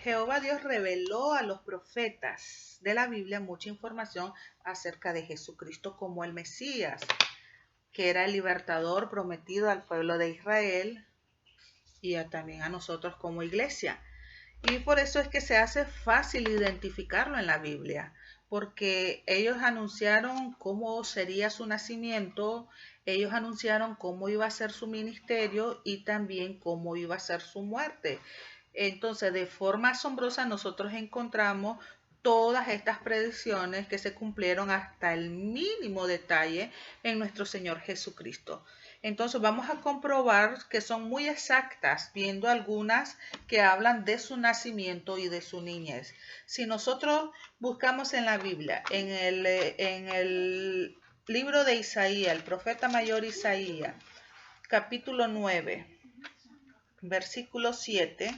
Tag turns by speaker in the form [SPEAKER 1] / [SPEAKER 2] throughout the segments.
[SPEAKER 1] Jehová Dios reveló a los profetas de la Biblia mucha información acerca de Jesucristo como el Mesías, que era el libertador prometido al pueblo de Israel y también a nosotros como iglesia. Y por eso es que se hace fácil identificarlo en la Biblia, porque ellos anunciaron cómo sería su nacimiento, ellos anunciaron cómo iba a ser su ministerio y también cómo iba a ser su muerte. Entonces, de forma asombrosa, nosotros encontramos todas estas predicciones que se cumplieron hasta el mínimo detalle en nuestro Señor Jesucristo. Entonces vamos a comprobar que son muy exactas, viendo algunas que hablan de su nacimiento y de su niñez. Si nosotros buscamos en la Biblia, en el libro de Isaías, el profeta mayor Isaías, capítulo 9, versículo 7,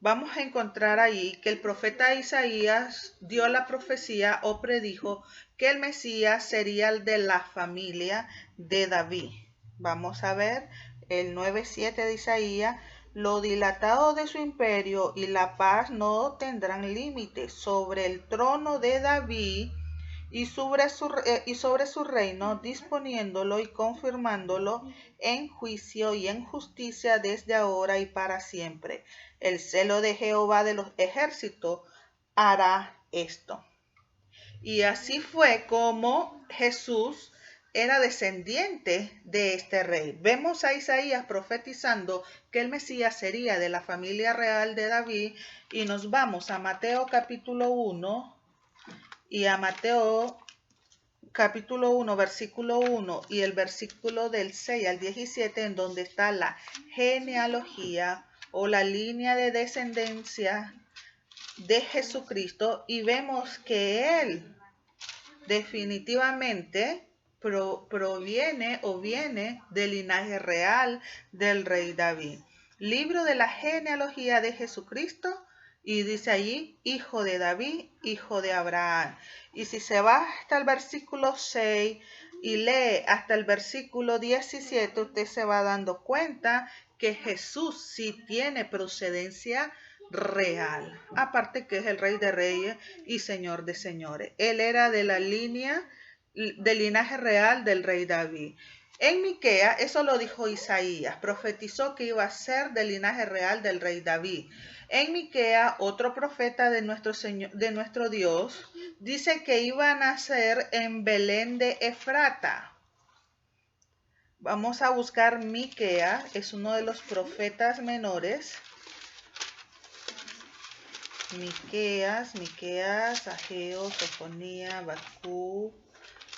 [SPEAKER 1] vamos a encontrar ahí que el profeta Isaías dio la profecía o predijo que el Mesías sería el de la familia de David. Vamos a ver el 9:7 de Isaías. Lo dilatado de su imperio y la paz no tendrán límite sobre el trono de David y sobre su reino, disponiéndolo y confirmándolo en juicio y en justicia desde ahora y para siempre. El celo de Jehová de los ejércitos hará esto. Y así fue como Jesús era descendiente de este rey. Vemos a Isaías profetizando que el Mesías sería de la familia real de David y nos vamos a Mateo capítulo 1 y a Mateo capítulo 1, versículo 1 y el versículo del 6 al 17, en donde está la genealogía o la línea de descendencia de Jesucristo, y vemos que Él definitivamente proviene o viene del linaje real del rey David. Libro de la genealogía de Jesucristo, y dice allí, hijo de David, hijo de Abraham. Y si se va hasta el versículo 6 y lee hasta el versículo 17, usted se va dando cuenta que Jesús sí tiene procedencia real, aparte que es el rey de reyes y señor de señores. Él era de la línea del linaje real del rey David. En Miqueas, eso lo dijo Isaías, profetizó que iba a ser del linaje real del rey David. En Miqueas, otro profeta de nuestro Señor, de nuestro Dios, dice que iba a nacer en Belén de Efrata. Vamos a buscar Miqueas, es uno de los profetas menores. Miqueas, Ageo, Sofonía, Bacú.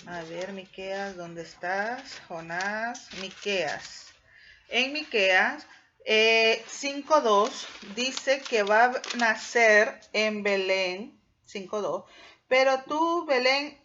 [SPEAKER 1] A ver, Miqueas, ¿dónde estás? Jonás, Miqueas. En Miqueas 5:2 dice que va a nacer en Belén, 5:2, pero tú, Belén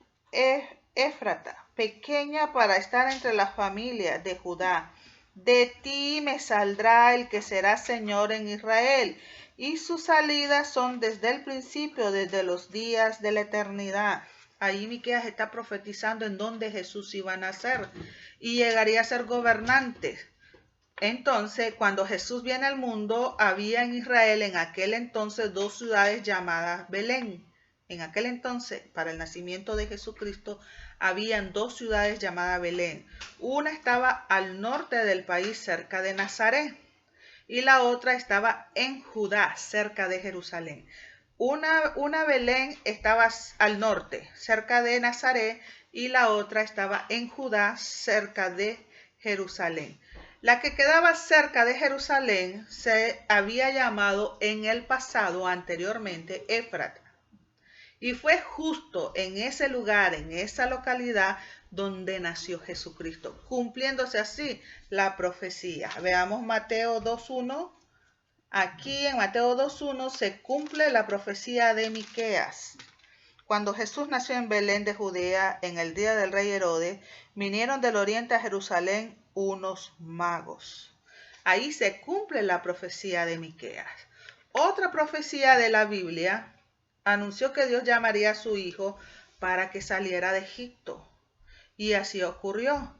[SPEAKER 1] Éfrata, pequeña para estar entre las familias de Judá, de ti me saldrá el que será Señor en Israel, y sus salidas son desde el principio, desde los días de la eternidad. Ahí Miqueas está profetizando en donde Jesús iba a nacer y llegaría a ser gobernante. Entonces, cuando Jesús viene al mundo, había en Israel en aquel entonces 2 ciudades llamadas Belén. En aquel entonces, para el nacimiento de Jesucristo, habían 2 ciudades llamadas Belén. Una estaba al norte del país, cerca de Nazaret, y la otra estaba en Judá, cerca de Jerusalén. Una Belén estaba al norte, cerca de Nazaret, y la otra estaba en Judá, cerca de Jerusalén. La que quedaba cerca de Jerusalén se había llamado en el pasado anteriormente Éfrata. Y fue justo en ese lugar, en esa localidad, donde nació Jesucristo, cumpliéndose así la profecía. Veamos Mateo 2:1. Aquí en Mateo 2:1 se cumple la profecía de Miqueas. Cuando Jesús nació en Belén de Judea, en el día del rey Herodes, vinieron del oriente a Jerusalén unos magos. Ahí se cumple la profecía de Miqueas. Otra profecía de la Biblia anunció que Dios llamaría a su hijo para que saliera de Egipto. Y así ocurrió.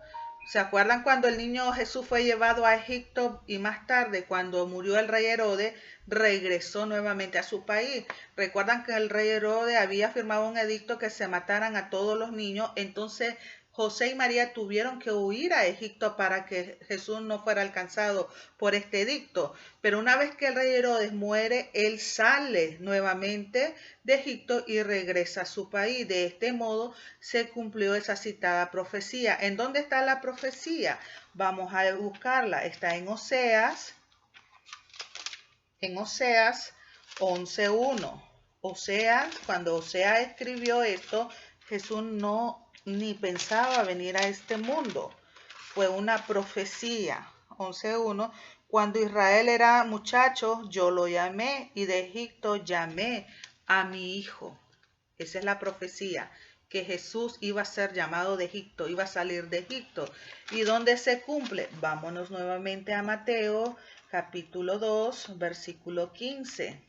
[SPEAKER 1] ¿Se acuerdan cuando el niño Jesús fue llevado a Egipto y más tarde, cuando murió el rey Herodes, regresó nuevamente a su país? Recuerdan que el rey Herodes había firmado un edicto que se mataran a todos los niños, entonces José y María tuvieron que huir a Egipto para que Jesús no fuera alcanzado por este edicto. Pero una vez que el rey Herodes muere, él sale nuevamente de Egipto y regresa a su país. De este modo se cumplió esa citada profecía. ¿En dónde está la profecía? Vamos a buscarla. Está en Oseas 11:1. Oseas, cuando Oseas escribió esto, Jesús no ni pensaba venir a este mundo. Fue una profecía. 11:1. Cuando Israel era muchacho, yo lo llamé, y de Egipto llamé a mi hijo. Esa es la profecía, que Jesús iba a ser llamado de Egipto, iba a salir de Egipto. ¿Y dónde se cumple? Vámonos nuevamente a Mateo, capítulo 2, versículo 15.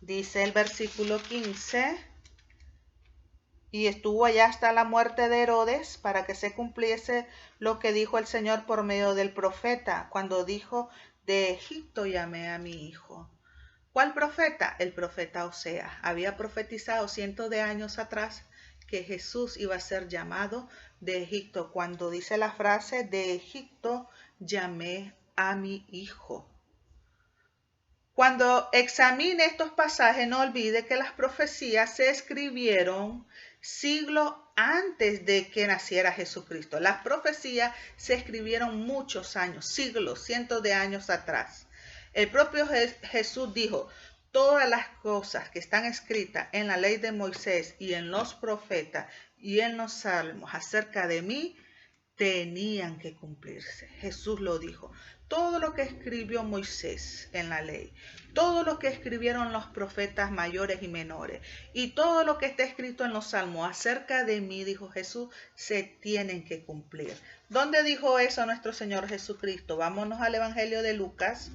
[SPEAKER 1] Dice el versículo 15: y estuvo allá hasta la muerte de Herodes, para que se cumpliese lo que dijo el Señor por medio del profeta, cuando dijo: de Egipto llamé a mi hijo. ¿Cuál profeta? El profeta Oseas. Había profetizado cientos de años atrás que Jesús iba a ser llamado de Egipto, cuando dice la frase: de Egipto llamé a mi hijo. Cuando examine estos pasajes, no olvide que las profecías se escribieron siglos antes de que naciera Jesucristo. Las profecías se escribieron muchos años, siglos, cientos de años atrás. El propio Jesús dijo: todas las cosas que están escritas en la ley de Moisés y en los profetas y en los salmos acerca de mí tenían que cumplirse. Jesús lo dijo. Todo lo que escribió Moisés en la ley, todo lo que escribieron los profetas mayores y menores, y todo lo que está escrito en los salmos acerca de mí, dijo Jesús, se tienen que cumplir. ¿Dónde dijo eso nuestro Señor Jesucristo? Vámonos al Evangelio de Lucas,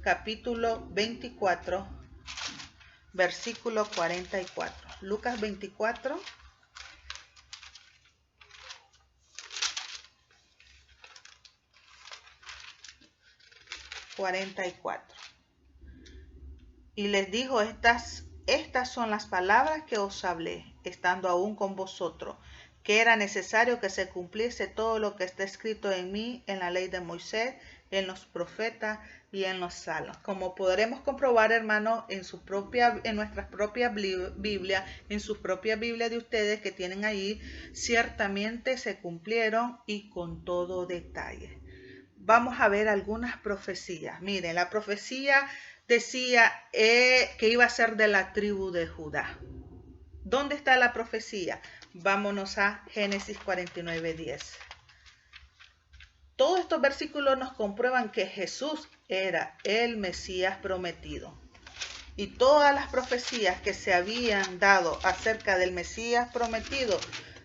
[SPEAKER 1] capítulo 24, versículo 44. Lucas 24. 44. Y les dijo: estas son las palabras que os hablé, estando aún con vosotros, que era necesario que se cumpliese todo lo que está escrito en mí, en la ley de Moisés, en los profetas y en los salmos. Como podremos comprobar, hermanos, en nuestras propias Biblia, en sus propias Biblia de ustedes que tienen ahí, ciertamente se cumplieron y con todo detalle. Vamos a ver algunas profecías. Miren, la profecía decía que iba a ser de la tribu de Judá. ¿Dónde está la profecía? Vámonos a Génesis 49:10. Todos estos versículos nos comprueban que Jesús era el Mesías prometido. Y todas las profecías que se habían dado acerca del Mesías prometido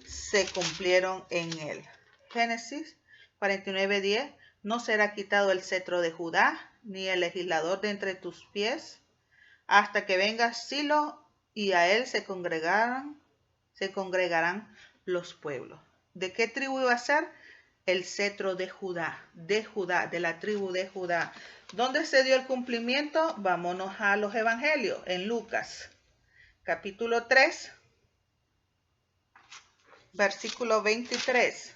[SPEAKER 1] se cumplieron en él. Génesis 49:10. No será quitado el cetro de Judá, ni el legislador de entre tus pies, hasta que venga Silo, y a él se congregarán los pueblos. ¿De qué tribu iba a ser? El cetro de Judá, de la tribu de Judá. ¿Dónde se dio el cumplimiento? Vámonos a los evangelios, en Lucas, capítulo 3, versículo 23.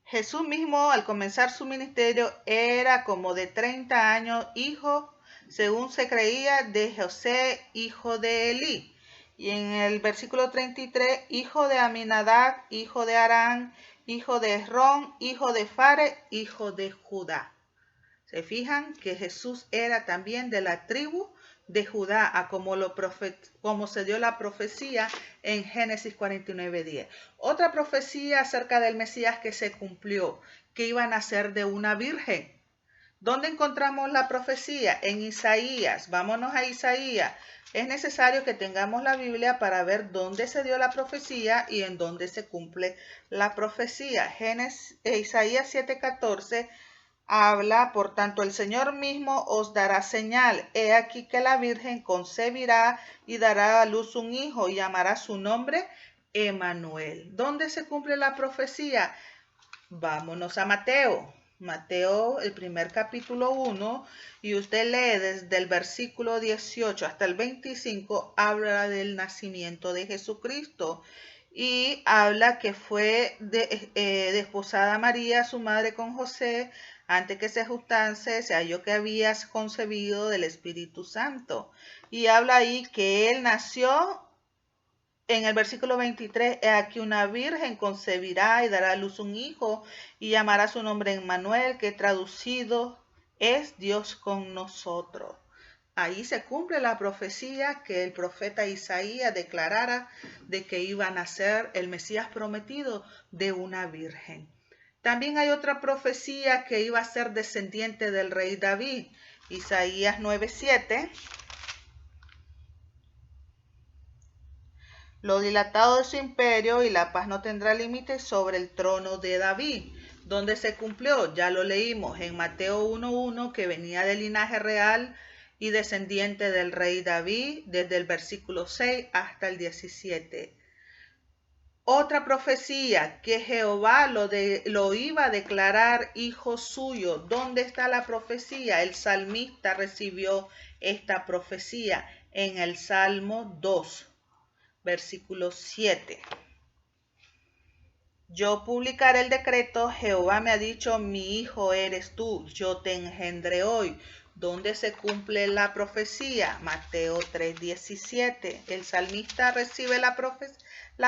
[SPEAKER 1] Jesús mismo, al comenzar su ministerio, era como de 30 años, hijo, según se creía, de José, hijo de Elí. Y en el versículo 33, hijo de Aminadab, hijo de Arán, hijo de Esrón, hijo de Fares, hijo de Judá. ¿Se fijan que Jesús era también de la tribu de Judá, a como se dio la profecía en Génesis 49:10? Otra profecía acerca del Mesías que se cumplió, que iba a nacer de una virgen. ¿Dónde encontramos la profecía? En Isaías. Vámonos a Isaías. Es necesario que tengamos la Biblia para ver dónde se dio la profecía y en dónde se cumple la profecía. Isaías 7:14 habla, por tanto el Señor mismo os dará señal. He aquí que la Virgen concebirá y dará a luz un hijo y llamará su nombre Emmanuel. ¿Dónde se cumple la profecía? Vámonos a Mateo. Mateo, el primer capítulo 1, y usted lee desde el versículo 18 hasta el 25, habla del nacimiento de Jesucristo y habla que fue desposada María, su madre, con José, antes que se juntase, se halló que había concebido del Espíritu Santo. Y habla ahí que él nació. En el versículo 23, he aquí una virgen concebirá y dará a luz un hijo y llamará su nombre Emmanuel, que traducido es Dios con nosotros. Ahí se cumple la profecía que el profeta Isaías declarara de que iba a nacer el Mesías prometido de una virgen. También hay otra profecía que iba a ser descendiente del rey David. Isaías 9:7. Lo dilatado de su imperio y la paz no tendrá límites sobre el trono de David. ¿Dónde se cumplió? Ya lo leímos en Mateo 1:1, que venía del linaje real y descendiente del rey David, desde el versículo 6 hasta el 17. Otra profecía, que Jehová lo iba a declarar hijo suyo. ¿Dónde está la profecía? El salmista recibió esta profecía en el Salmo 2. Versículo 7. Yo publicaré el decreto, Jehová me ha dicho, mi hijo eres tú, yo te engendré hoy. ¿Dónde se cumple la profecía? Mateo 3:17. El salmista recibe la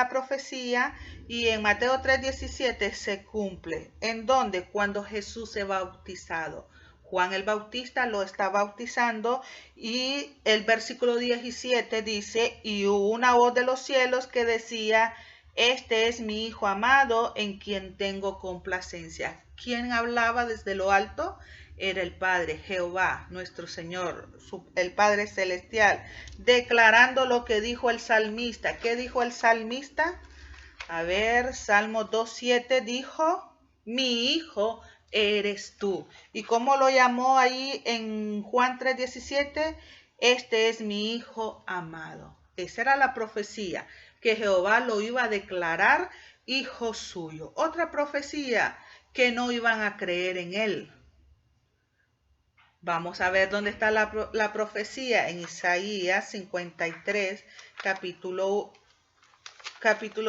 [SPEAKER 1] profecía y en Mateo 3:17 se cumple. ¿En dónde? Cuando Jesús es bautizado. Juan el Bautista lo está bautizando y el versículo 17 dice, y hubo una voz de los cielos que decía, este es mi Hijo amado en quien tengo complacencia. ¿Quién hablaba desde lo alto? Era el Padre, Jehová, nuestro Señor, el Padre Celestial, declarando lo que dijo el salmista. ¿Qué dijo el salmista? A ver, Salmo 2:7 dijo, mi Hijo eres tú. ¿Y cómo lo llamó ahí en Juan 3:17? Este es mi Hijo amado. Esa era la profecía, que Jehová lo iba a declarar hijo suyo. Otra profecía, que no iban a creer en él. Vamos a ver dónde está la profecía en Isaías 53, capítulo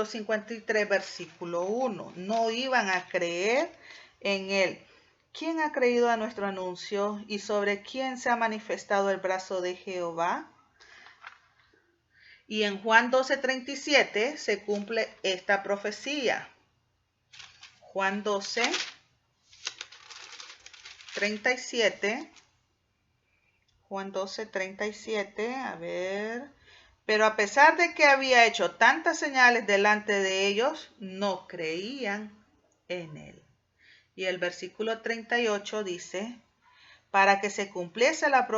[SPEAKER 1] 53, versículo 1. No iban a creer en él. ¿Quién ha creído a nuestro anuncio y sobre quién se ha manifestado el brazo de Jehová? Y en Juan 12:37 se cumple esta profecía. Juan 12:37. Juan 12:37, a ver. Pero a pesar de que había hecho tantas señales delante de ellos, no creían en él. Y el versículo 38 dice, para que se cumpliese la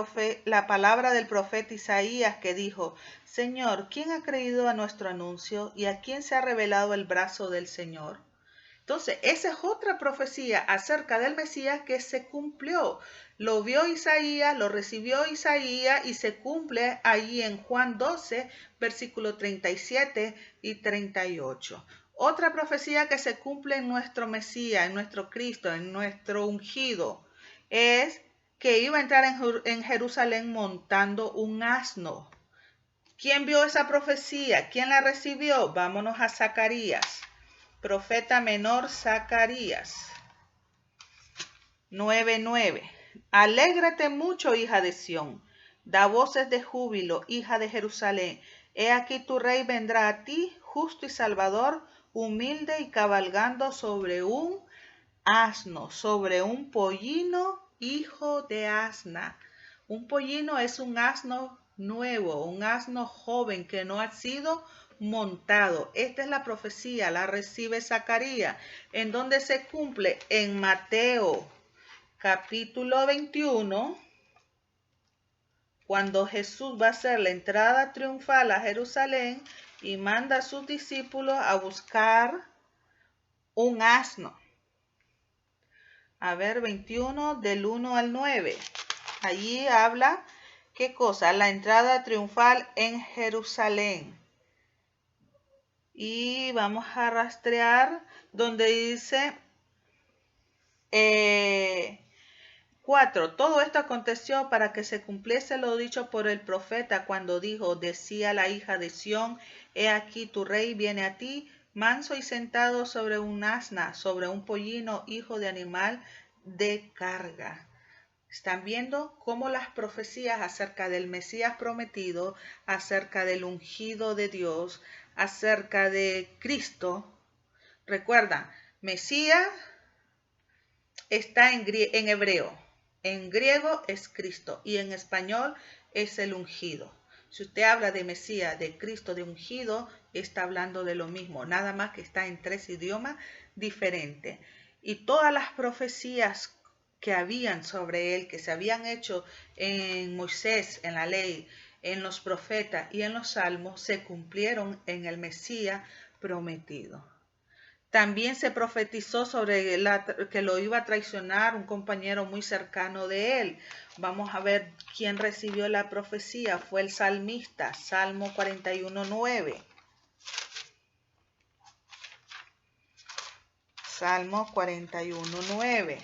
[SPEAKER 1] palabra del profeta Isaías que dijo, Señor, ¿quién ha creído a nuestro anuncio y a quién se ha revelado el brazo del Señor? Entonces, esa es otra profecía acerca del Mesías que se cumplió. Lo vio Isaías, lo recibió Isaías y se cumple ahí en Juan 12, versículos 37 y 38. Otra profecía que se cumple en nuestro Mesías, en nuestro Cristo, en nuestro ungido, es que iba a entrar en Jerusalén montando un asno. ¿Quién vio esa profecía? ¿Quién la recibió? Vámonos a Zacarías. Profeta menor Zacarías 9:9. Alégrate mucho, hija de Sión, da voces de júbilo, hija de Jerusalén. He aquí tu rey vendrá a ti, justo y salvador, humilde y cabalgando sobre un asno, sobre un pollino, hijo de asna. Un pollino es un asno nuevo, un asno joven que no ha sido montado. Esta es la profecía, la recibe Zacarías. ¿En dónde se cumple? En Mateo, capítulo 21, cuando Jesús va a hacer la entrada triunfal a Jerusalén y manda a sus discípulos a buscar un asno. A ver, 21 del 1 al 9. Allí habla, ¿qué cosa? La entrada triunfal en Jerusalén. Y vamos a rastrear donde dice 4. Todo esto aconteció para que se cumpliese lo dicho por el profeta cuando dijo, decía la hija de Sión, he aquí tu rey viene a ti, manso y sentado sobre un asna, sobre un pollino, hijo de animal de carga. Están viendo cómo las profecías acerca del Mesías prometido, acerca del ungido de Dios, acerca de Cristo. Recuerdan, Mesías está en hebreo, en griego es Cristo y en español es el ungido. Si usted habla de Mesías, de Cristo, de ungido, está hablando de lo mismo, nada más que está en 3 idiomas diferentes. Y todas las profecías que habían sobre él, que se habían hecho en Moisés, en la ley, en los profetas y en los salmos, se cumplieron en el Mesías prometido. También se profetizó sobre que lo iba a traicionar un compañero muy cercano de él. Vamos a ver quién recibió la profecía. Fue el salmista, Salmo 41:9. Salmo 41:9.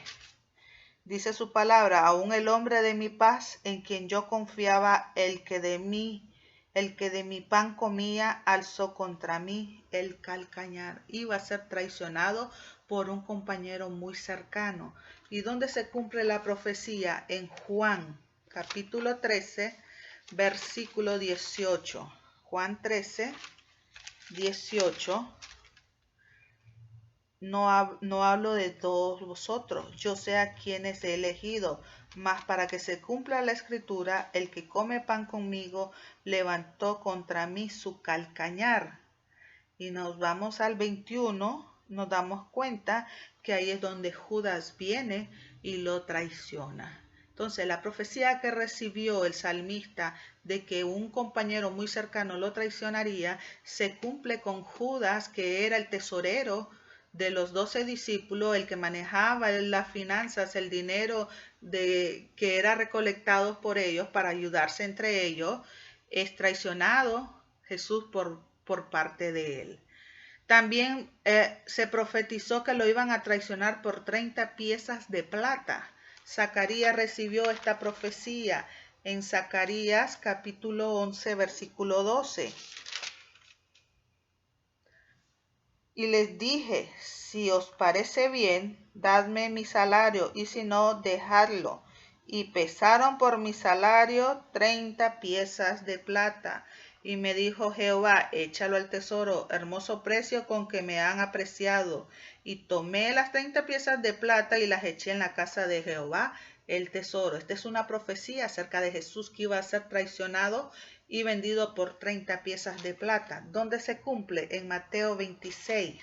[SPEAKER 1] Dice su palabra, aún el hombre de mi paz, en quien yo confiaba, el que de mi pan comía, alzó contra mí el calcañar. Iba a ser traicionado por un compañero muy cercano. ¿Y dónde se cumple la profecía? En Juan, capítulo 13, versículo 18. Juan 13, 18. No hablo de todos vosotros, yo sé a quienes he elegido, mas para que se cumpla la escritura, el que come pan conmigo levantó contra mí su calcañar. Y nos vamos al 21, nos damos cuenta que ahí es donde Judas viene y lo traiciona. Entonces, la profecía que recibió el salmista de que un compañero muy cercano lo traicionaría, se cumple con Judas, que era el tesorero de los 12 discípulos, el que manejaba las finanzas, el dinero que era recolectado por ellos para ayudarse entre ellos, es traicionado Jesús por parte de él. También se profetizó que lo iban a traicionar por 30 piezas de plata. Zacarías recibió esta profecía en Zacarías capítulo 11, versículo 12. Y les dije, si os parece bien, dadme mi salario, y si no, dejadlo. Y pesaron por mi salario 30 piezas de plata. Y me dijo Jehová, échalo al tesoro, hermoso precio con que me han apreciado. Y tomé las 30 piezas de plata y las eché en la casa de Jehová, el tesoro. Esta es una profecía acerca de Jesús que iba a ser traicionado y vendido por 30 piezas de plata. ¿Dónde se cumple? En Mateo 26.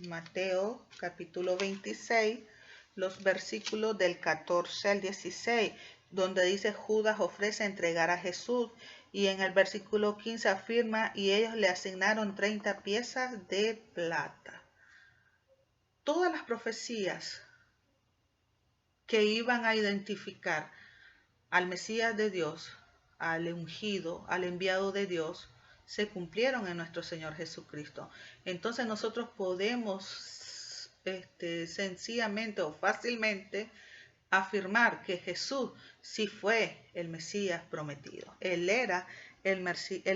[SPEAKER 1] Mateo capítulo 26, los versículos del 14 al 16, donde dice Judas ofrece entregar a Jesús, y en el versículo 15 afirma, y ellos le asignaron 30 piezas de plata. Todas las profecías que iban a identificar al Mesías de Dios, al ungido, al enviado de Dios, se cumplieron en nuestro Señor Jesucristo. Entonces nosotros podemos sencillamente o fácilmente afirmar que Jesús sí fue el Mesías prometido. Él era el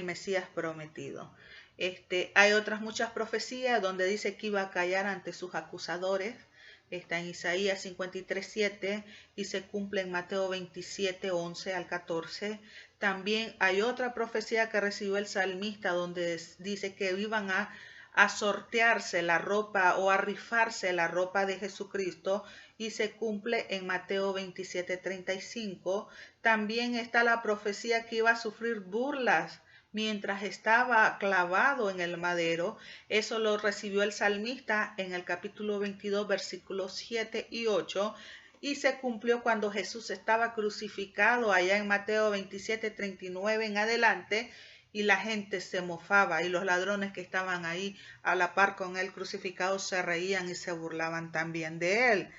[SPEAKER 1] Mesías prometido. Hay otras muchas profecías donde dice que iba a callar ante sus acusadores. Está en Isaías 53:7 y se cumple en Mateo 27:11 al 14. También hay otra profecía que recibió el salmista donde dice que iban a sortearse la ropa o a rifarse la ropa de Jesucristo, y se cumple en Mateo 27:35. También está la profecía que iba a sufrir burlas mientras estaba clavado en el madero. Eso lo recibió el salmista en el capítulo 22, versículos 7 y 8, y se cumplió cuando Jesús estaba crucificado allá en Mateo 27:39 en adelante, y la gente se mofaba y los ladrones que estaban ahí a la par con él crucificado se reían y se burlaban también de él.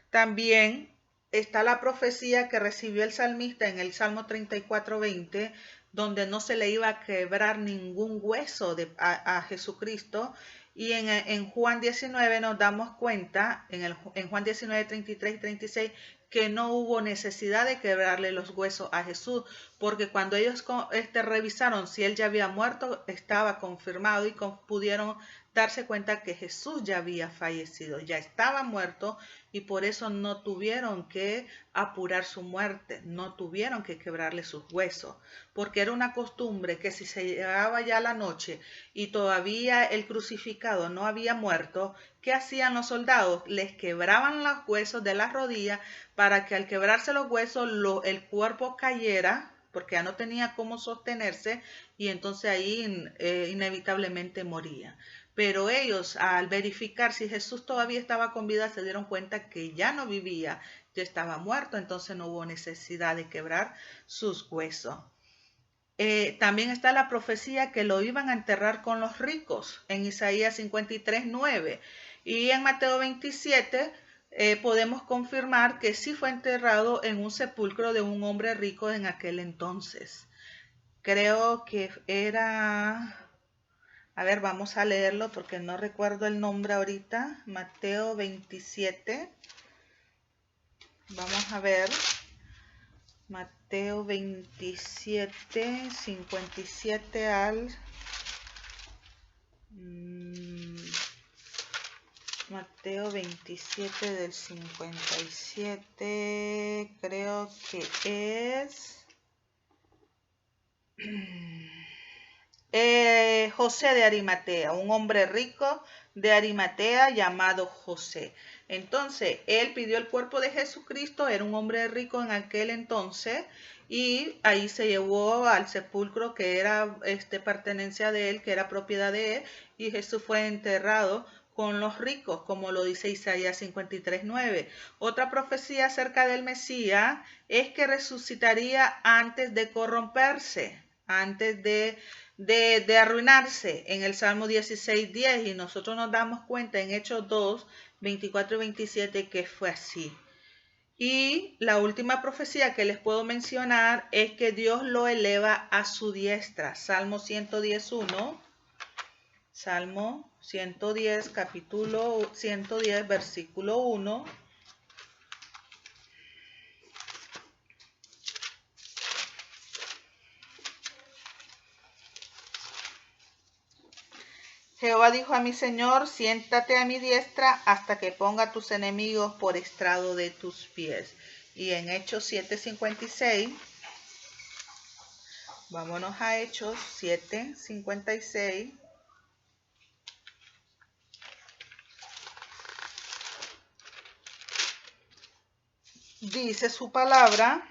[SPEAKER 1] También está la profecía que recibió el salmista en el Salmo 34:20, donde no se le iba a quebrar ningún hueso a Jesucristo. Y en Juan 19 nos damos cuenta, en Juan 19, 33 y 36, que no hubo necesidad de quebrarle los huesos a Jesús, porque cuando ellos revisaron si él ya había muerto, estaba confirmado y pudieron darse cuenta que Jesús ya había fallecido, ya estaba muerto, y por eso no tuvieron que apurar su muerte, no tuvieron que quebrarle sus huesos, porque era una costumbre que si se llegaba ya la noche y todavía el crucificado no había muerto, ¿qué hacían los soldados? Les quebraban los huesos de las rodillas para que al quebrarse los huesos el cuerpo cayera, porque ya no tenía cómo sostenerse, y entonces ahí inevitablemente moría. Pero ellos, al verificar si Jesús todavía estaba con vida, se dieron cuenta que ya no vivía, ya estaba muerto, entonces no hubo necesidad de quebrar sus huesos. También está la profecía que lo iban a enterrar con los ricos en Isaías 53:9. Y en Mateo 27 podemos confirmar que sí fue enterrado en un sepulcro de un hombre rico en aquel entonces. Creo que era... A ver, vamos a leerlo porque no recuerdo el nombre ahorita. Mateo 27. Vamos a ver. Mateo 27, 57 al... Mateo 27 del 57, creo que es... José de Arimatea, un hombre rico de Arimatea llamado José. Entonces, él pidió el cuerpo de Jesucristo, era un hombre rico en aquel entonces, y ahí se llevó al sepulcro que era pertenencia de él, que era propiedad de él, y Jesús fue enterrado con los ricos, como lo dice Isaías 53:9. Otra profecía acerca del Mesías es que resucitaría antes de corromperse, antes de arruinarse, en el Salmo 16:10, y nosotros nos damos cuenta en Hechos 2, 24 y 27 que fue así. Y la última profecía que les puedo mencionar es que Dios lo eleva a su diestra. Salmo 110:1. Salmo 110, capítulo 110, versículo 1. Jehová dijo a mi Señor, siéntate a mi diestra hasta que ponga a tus enemigos por estrado de tus pies. Y en Hechos 7:56, vámonos a Hechos 7:56. Dice su palabra.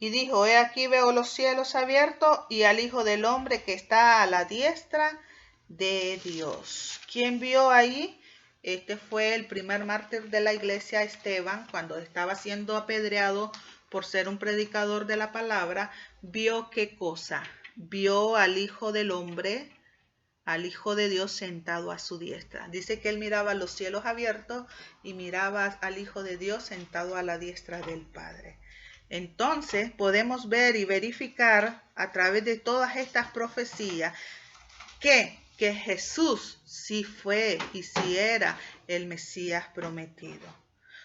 [SPEAKER 1] Y dijo, he aquí veo los cielos abiertos y al Hijo del Hombre que está a la diestra de Dios. ¿Quién vio ahí? Este fue el primer mártir de la iglesia, Esteban, cuando estaba siendo apedreado por ser un predicador de la palabra. ¿Vio qué cosa? Vio al Hijo del Hombre, al Hijo de Dios sentado a su diestra. Dice que él miraba los cielos abiertos y miraba al Hijo de Dios sentado a la diestra del Padre. Entonces podemos ver y verificar a través de todas estas profecías que Jesús sí fue y sí era el Mesías prometido.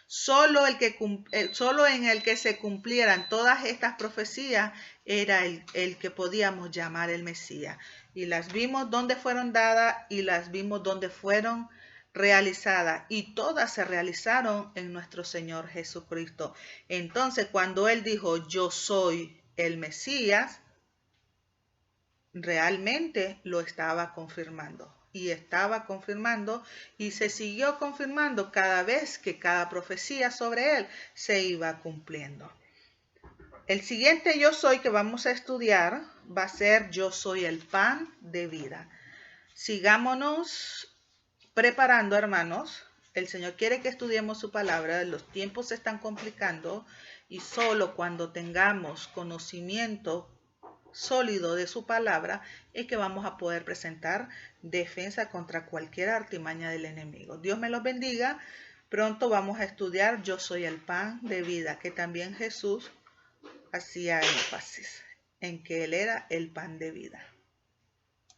[SPEAKER 1] Solo en el que se cumplieran todas estas profecías era el que podíamos llamar el Mesías. Y las vimos donde fueron dadas y las vimos donde fueron realizadas, y todas se realizaron en nuestro Señor Jesucristo. Entonces, cuando Él dijo, yo soy el Mesías, realmente lo estaba confirmando. Y estaba confirmando y se siguió confirmando cada vez que cada profecía sobre Él se iba cumpliendo. El siguiente yo soy que vamos a estudiar va a ser yo soy el pan de vida. Sigámonos preparando, hermanos. El Señor quiere que estudiemos su palabra. Los tiempos se están complicando y solo cuando tengamos conocimiento sólido de su palabra es que vamos a poder presentar defensa contra cualquier artimaña del enemigo. Dios me los bendiga. Pronto vamos a estudiar Yo soy el pan de vida, que también Jesús hacía énfasis en que Él era el pan de vida.